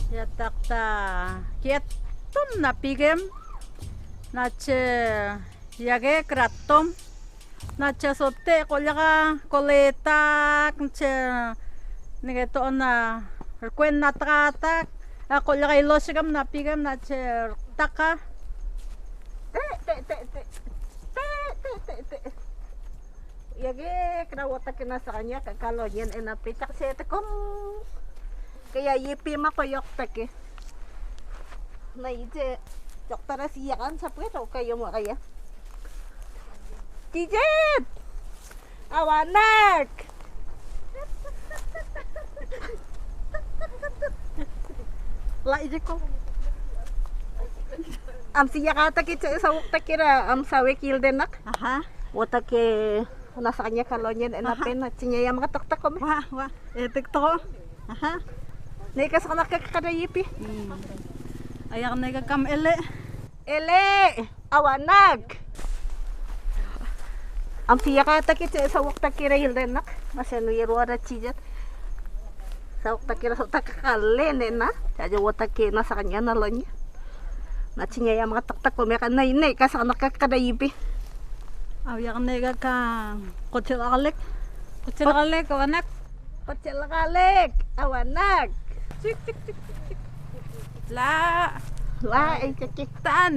yatakta kietum na pigem nache yage kratom nache sote kolyaga koletak nache nigeto na kwen na tatak kolyaga ilosigam na pigem nache taka yage krawata kina sa kanya kakalonyan enapitak sete kom kaya yipi makoyok take na ije doktara siyakan sa pweto kayo mo kaya Tijet awanak la ije ko am siyakata kitsa sa wukta kira am sawe kildenak aha wata ke nasa kanya kalonyan enapin at sinya yung mga taktak ko wah tikto aha naikas ka nakakadayipi ayak na ikakam ele awanag ang siyakata kitsa sa wukta kira hildenak maseno yirwara chijat sa wukta kira sa takakalen na kaya wata ke nasa kanya nalonya na sinya yung mga taktak ko may kanay kas ka nakakadayipi ayak na ikakam kuchil alik anak pacilakalik awanag la la ay kakik taan